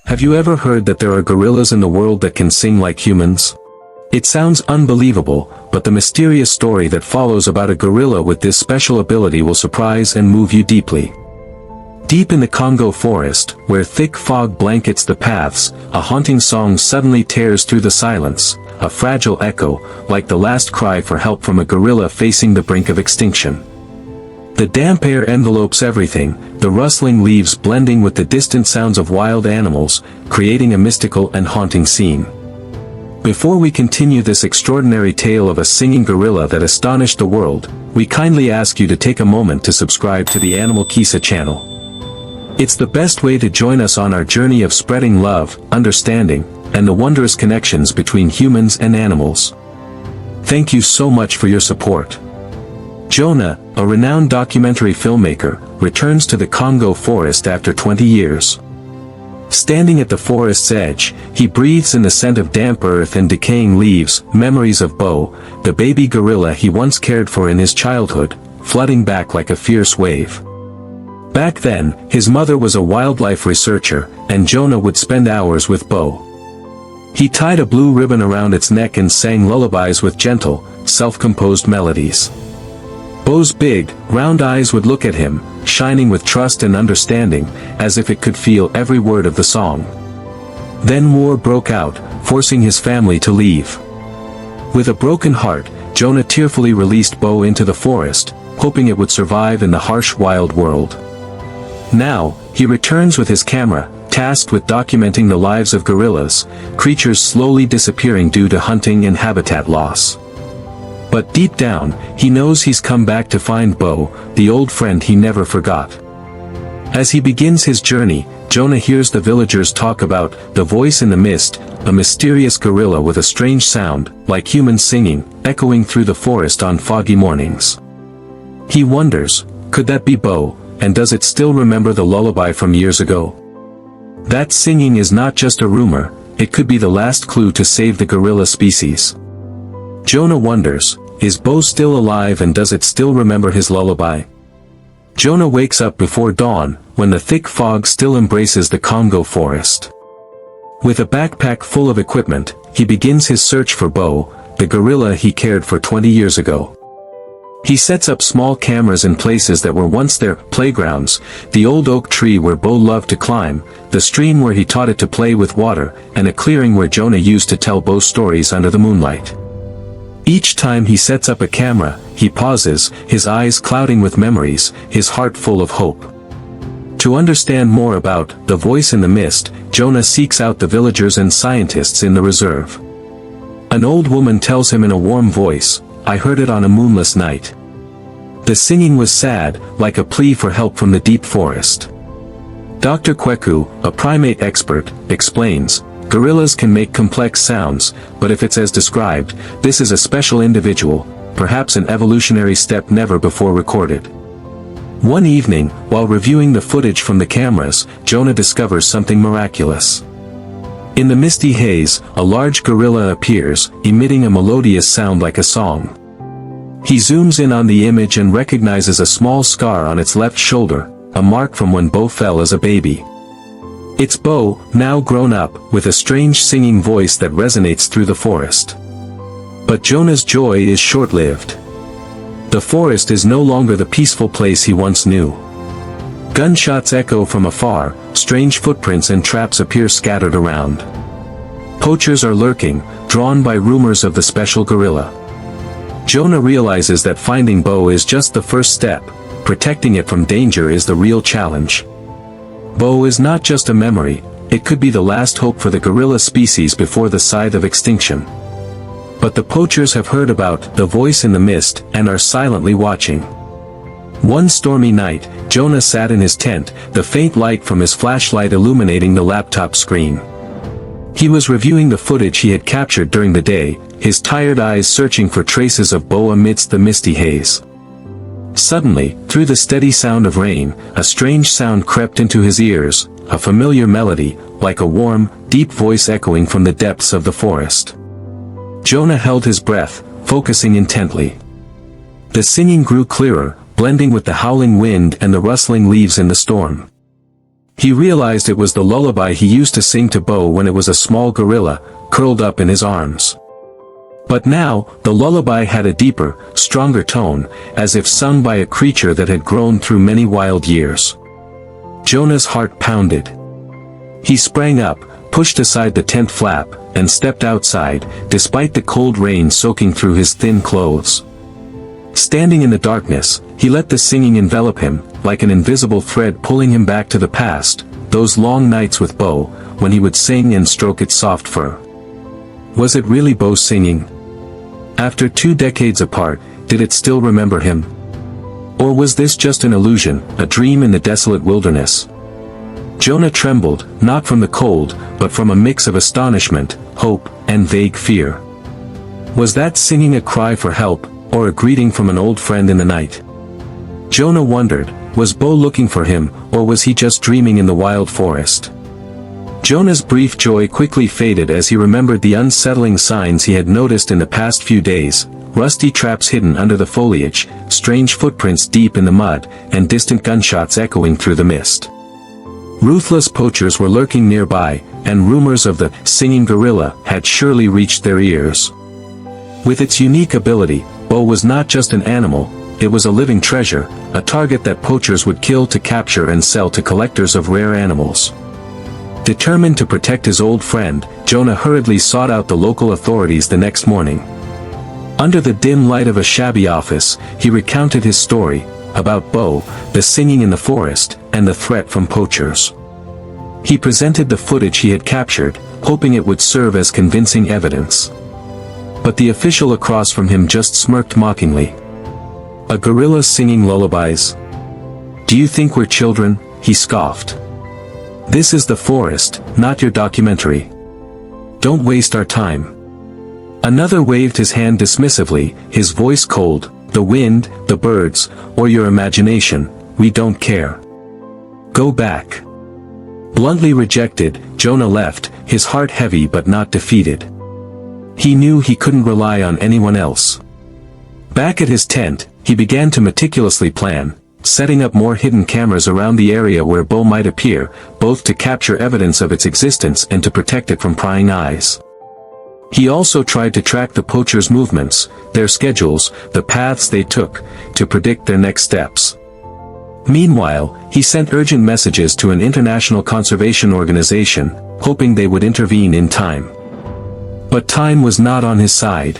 Have you ever heard that there are gorillas in the world that can sing like humans? It sounds unbelievable, but the mysterious story that follows about a gorilla with this special ability will surprise and move you deeply. Deep in the Congo forest, where thick fog blankets the paths, a haunting song suddenly tears through the silence, a fragile echo, like the last cry for help from a gorilla facing the brink of extinction. The damp air envelopes everything, the rustling leaves blending with the distant sounds of wild animals, creating a mystical and haunting scene. Before we continue this extraordinary tale of a singing gorilla that astonished the world, we kindly ask you to take a moment to subscribe to the Animal Kisa channel. It's the best way to join us on our journey of spreading love, understanding, and the wondrous connections between humans and animals. Thank you so much for your support. Jonah, a renowned documentary filmmaker, returns to the Congo forest after 20 years. Standing at the forest's edge, he breathes in the scent of damp earth and decaying leaves, memories of Bo, the baby gorilla he once cared for in his childhood, flooding back like a fierce wave. Back then, his mother was a wildlife researcher, and Jonah would spend hours with Bo. He tied a blue ribbon around its neck and sang lullabies with gentle, self-composed melodies. Bo's big, round eyes would look at him, shining with trust and understanding, as if it could feel every word of the song. Then war broke out, forcing his family to leave. With a broken heart, Jonah tearfully released Bo into the forest, hoping it would survive in the harsh wild world. Now, he returns with his camera, tasked with documenting the lives of gorillas, creatures slowly disappearing due to hunting and habitat loss. But deep down, he knows he's come back to find Bo, the old friend he never forgot. As he begins his journey, Jonah hears the villagers talk about the voice in the mist, a mysterious gorilla with a strange sound, like humans singing, echoing through the forest on foggy mornings. He wonders, could that be Bo, and does it still remember the lullaby from years ago? That singing is not just a rumor, it could be the last clue to save the gorilla species. Jonah wonders, is Bo still alive and does it still remember his lullaby? Jonah wakes up before dawn, when the thick fog still embraces the Congo forest. With a backpack full of equipment, he begins his search for Bo, the gorilla he cared for 20 years ago. He sets up small cameras in places that were once their playgrounds, the old oak tree where Bo loved to climb, the stream where he taught it to play with water, and a clearing where Jonah used to tell Bo stories under the moonlight. Each time he sets up a camera, he pauses, his eyes clouding with memories, his heart full of hope. To understand more about the voice in the mist, Jonah seeks out the villagers and scientists in the reserve. An old woman tells him in a warm voice, "I heard it on a moonless night." The singing was sad, like a plea for help from the deep forest. Dr. Kweku, a primate expert, explains, gorillas can make complex sounds, but if it's as described, this is a special individual, perhaps an evolutionary step never before recorded. One evening, while reviewing the footage from the cameras, Jonah discovers something miraculous. In the misty haze, a large gorilla appears, emitting a melodious sound like a song. He zooms in on the image and recognizes a small scar on its left shoulder, a mark from when Bo fell as a baby. It's Bo, now grown up, with a strange singing voice that resonates through the forest. But Jonah's joy is short-lived. The forest is no longer the peaceful place he once knew. Gunshots echo from afar, strange footprints and traps appear scattered around. Poachers are lurking, drawn by rumors of the special gorilla. Jonah realizes that finding Bo is just the first step, protecting it from danger is the real challenge. Bo is not just a memory, it could be the last hope for the gorilla species before the scythe of extinction. But the poachers have heard about the voice in the mist and are silently watching. One stormy night, Jonah sat in his tent, the faint light from his flashlight illuminating the laptop screen. He was reviewing the footage he had captured during the day, his tired eyes searching for traces of Bo amidst the misty haze. Suddenly, through the steady sound of rain, a strange sound crept into his ears, a familiar melody, like a warm, deep voice echoing from the depths of the forest. Jonah held his breath, focusing intently. The singing grew clearer, blending with the howling wind and the rustling leaves in the storm. He realized it was the lullaby he used to sing to Bo when it was a small gorilla, curled up in his arms. But now, the lullaby had a deeper, stronger tone, as if sung by a creature that had grown through many wild years. Jonah's heart pounded. He sprang up, pushed aside the tent flap, and stepped outside, despite the cold rain soaking through his thin clothes. Standing in the darkness, he let the singing envelop him, like an invisible thread pulling him back to the past, those long nights with Bo, when he would sing and stroke its soft fur. Was it really Bo singing? After 2 decades apart, did it still remember him? Or was this just an illusion, a dream in the desolate wilderness? Jonah trembled, not from the cold, but from a mix of astonishment, hope, and vague fear. Was that singing a cry for help, or a greeting from an old friend in the night? Jonah wondered, was Bo looking for him, or was he just dreaming in the wild forest? Jonah's brief joy quickly faded as he remembered the unsettling signs he had noticed in the past few days: rusty traps hidden under the foliage, strange footprints deep in the mud, and distant gunshots echoing through the mist. Ruthless poachers were lurking nearby, and rumors of the singing gorilla had surely reached their ears. With its unique ability, Bo was not just an animal, it was a living treasure, a target that poachers would kill to capture and sell to collectors of rare animals. Determined to protect his old friend, Jonah hurriedly sought out the local authorities the next morning. Under the dim light of a shabby office, he recounted his story, about Bo, the singing in the forest, and the threat from poachers. He presented the footage he had captured, hoping it would serve as convincing evidence. But the official across from him just smirked mockingly. "A gorilla singing lullabies? Do you think we're children?" he scoffed. "This is the forest, not your documentary. Don't waste our time." Another waved his hand dismissively, his voice cold. "The wind, the birds, or your imagination, we don't care. Go back." Bluntly rejected, Jonah left, his heart heavy but not defeated. He knew he couldn't rely on anyone else. Back at his tent, he began to meticulously plan, setting up more hidden cameras around the area where Bo might appear, both to capture evidence of its existence and to protect it from prying eyes. He also tried to track the poachers' movements, their schedules, the paths they took, to predict their next steps. Meanwhile, he sent urgent messages to an international conservation organization, hoping they would intervene in time. But time was not on his side.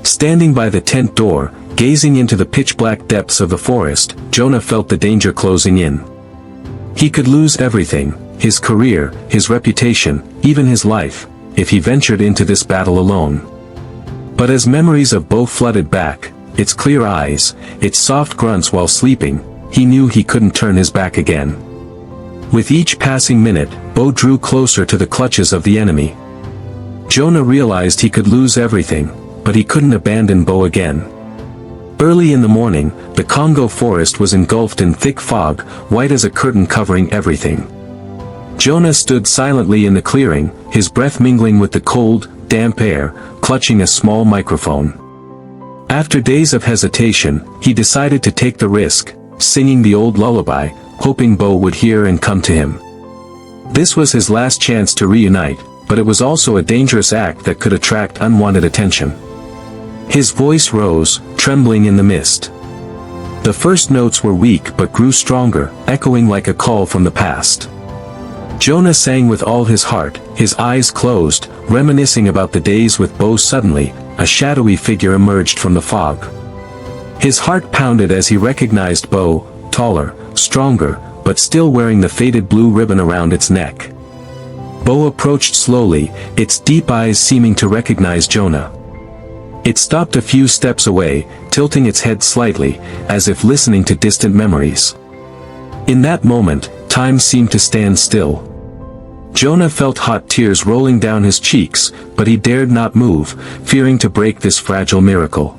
Standing by the tent door, gazing into the pitch-black depths of the forest, Jonah felt the danger closing in. He could lose everything, his career, his reputation, even his life, if he ventured into this battle alone. But as memories of Bo flooded back, its clear eyes, its soft grunts while sleeping, he knew he couldn't turn his back again. With each passing minute, Bo drew closer to the clutches of the enemy. Jonah realized he could lose everything, but he couldn't abandon Bo again. Early in the morning, the Congo forest was engulfed in thick fog, white as a curtain covering everything. Jonah stood silently in the clearing, his breath mingling with the cold, damp air, clutching a small microphone. After days of hesitation, he decided to take the risk, singing the old lullaby, hoping Bo would hear and come to him. This was his last chance to reunite, but it was also a dangerous act that could attract unwanted attention. His voice rose, trembling in the mist. The first notes were weak but grew stronger, echoing like a call from the past. Jonah sang with all his heart, his eyes closed, reminiscing about the days with Bo. Suddenly, a shadowy figure emerged from the fog. His heart pounded as he recognized Bo, taller, stronger, but still wearing the faded blue ribbon around its neck. Bo approached slowly, its deep eyes seeming to recognize Jonah. It stopped a few steps away, tilting its head slightly, as if listening to distant memories. In that moment, time seemed to stand still. Jonah felt hot tears rolling down his cheeks, but he dared not move, fearing to break this fragile miracle.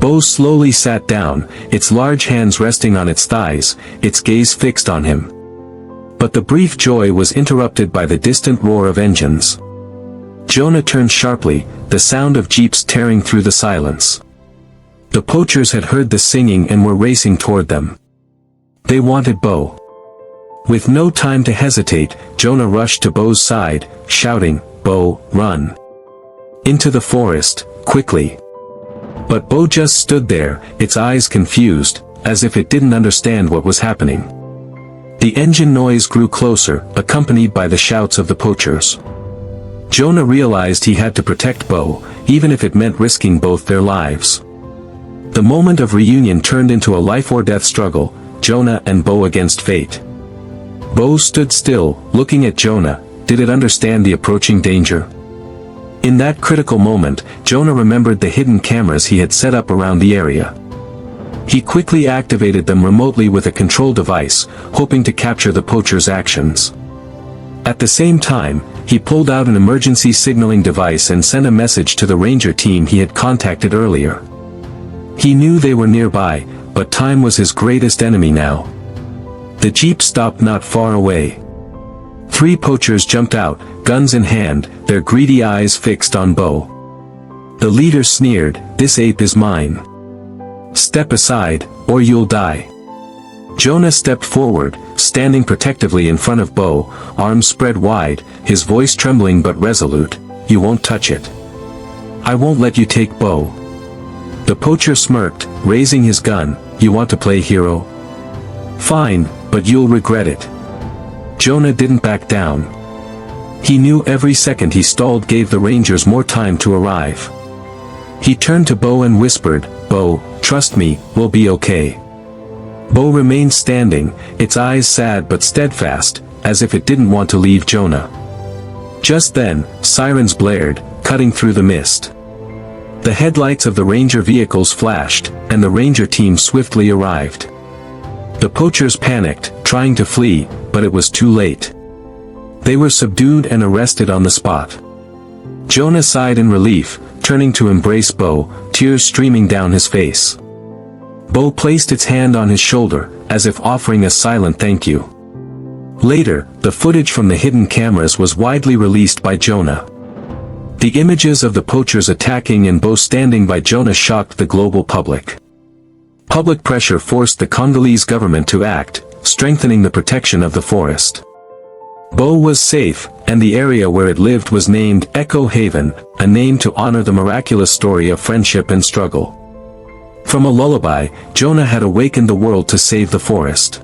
Bo slowly sat down, its large hands resting on its thighs, its gaze fixed on him. But the brief joy was interrupted by the distant roar of engines. Jonah turned sharply, the sound of jeeps tearing through the silence. The poachers had heard the singing and were racing toward them. They wanted Bo. With no time to hesitate, Jonah rushed to Bo's side, shouting, "Bo, run! Into the forest, quickly!" But Bo just stood there, its eyes confused, as if it didn't understand what was happening. The engine noise grew closer, accompanied by the shouts of the poachers. Jonah realized he had to protect Bo, even if it meant risking both their lives. The moment of reunion turned into a life-or-death struggle, Jonah and Bo against fate. Bo stood still, looking at Jonah. Did it understand the approaching danger? In that critical moment, Jonah remembered the hidden cameras he had set up around the area. He quickly activated them remotely with a control device, hoping to capture the poachers' actions. At the same time, he pulled out an emergency signaling device and sent a message to the ranger team he had contacted earlier. He knew they were nearby, but time was his greatest enemy now. The jeep stopped not far away. 3 poachers jumped out, guns in hand, their greedy eyes fixed on Bo. The leader sneered, "This ape is mine. Step aside, or you'll die." Jonah stepped forward, standing protectively in front of Bo, arms spread wide, his voice trembling but resolute. "You won't touch it. I won't let you take Bo." The poacher smirked, raising his gun. "You want to play hero? Fine, but you'll regret it." Jonah didn't back down. He knew every second he stalled gave the rangers more time to arrive. He turned to Bo and whispered, "Bo, trust me, we'll be okay." Bo remained standing, its eyes sad but steadfast, as if it didn't want to leave Jonah. Just then, sirens blared, cutting through the mist. The headlights of the ranger vehicles flashed, and the ranger team swiftly arrived. The poachers panicked, trying to flee, but it was too late. They were subdued and arrested on the spot. Jonah sighed in relief, turning to embrace Bo, tears streaming down his face. Bo placed its hand on his shoulder, as if offering a silent thank you. Later, the footage from the hidden cameras was widely released by Jonah. The images of the poachers attacking and Bo standing by Jonah shocked the global public. Public pressure forced the Congolese government to act, strengthening the protection of the forest. Bo was safe, and the area where it lived was named Echo Haven, a name to honor the miraculous story of friendship and struggle. From a lullaby, Jonah had awakened the world to save the forest.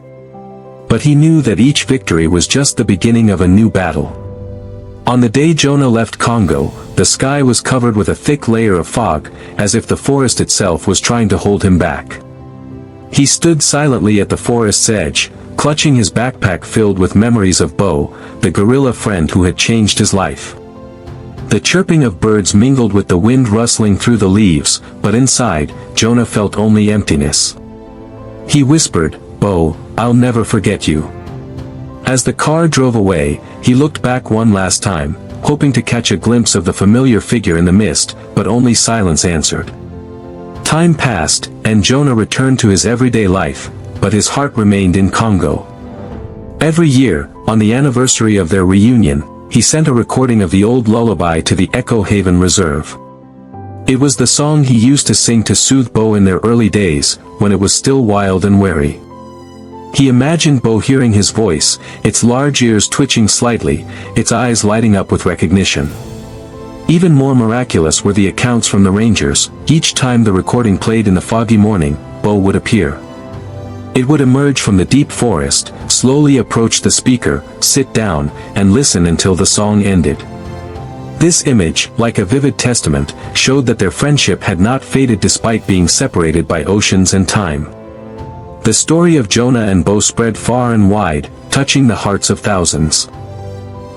But he knew that each victory was just the beginning of a new battle. On the day Jonah left Congo, the sky was covered with a thick layer of fog, as if the forest itself was trying to hold him back. He stood silently at the forest's edge, clutching his backpack filled with memories of Bo, the gorilla friend who had changed his life. The chirping of birds mingled with the wind rustling through the leaves, but inside, Jonah felt only emptiness. He whispered, "Bo, I'll never forget you." As the car drove away, he looked back one last time, hoping to catch a glimpse of the familiar figure in the mist, but only silence answered. Time passed, and Jonah returned to his everyday life, but his heart remained in Congo. Every year, on the anniversary of their reunion, he sent a recording of the old lullaby to the Echo Haven Reserve. It was the song he used to sing to soothe Bo in their early days, when it was still wild and wary. He imagined Bo hearing his voice, its large ears twitching slightly, its eyes lighting up with recognition. Even more miraculous were the accounts from the rangers. Each time the recording played in the foggy morning, Bo would appear. It would emerge from the deep forest, slowly approach the speaker, sit down, and listen until the song ended. This image, like a vivid testament, showed that their friendship had not faded despite being separated by oceans and time. The story of Jonah and Bo spread far and wide, touching the hearts of thousands.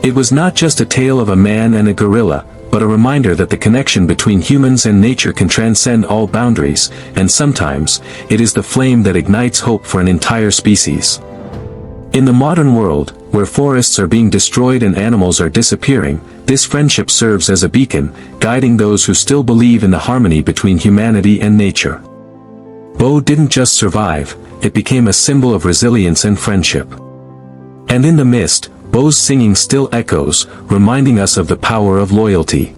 It was not just a tale of a man and a gorilla, but a reminder that the connection between humans and nature can transcend all boundaries, and sometimes, it is the flame that ignites hope for an entire species. In the modern world, where forests are being destroyed and animals are disappearing, this friendship serves as a beacon, guiding those who still believe in the harmony between humanity and nature. Bo didn't just survive, it became a symbol of resilience and friendship. And in the mist, Bo's singing still echoes, reminding us of the power of loyalty.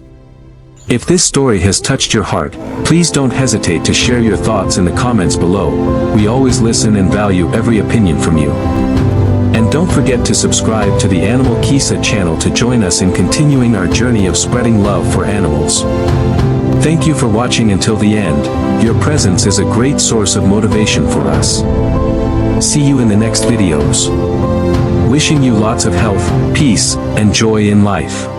If this story has touched your heart, please don't hesitate to share your thoughts in the comments below. We always listen and value every opinion from you. And don't forget to subscribe to the Animal Kisa channel to join us in continuing our journey of spreading love for animals. Thank you for watching until the end. Your presence is a great source of motivation for us. See you in the next videos. Wishing you lots of health, peace, and joy in life.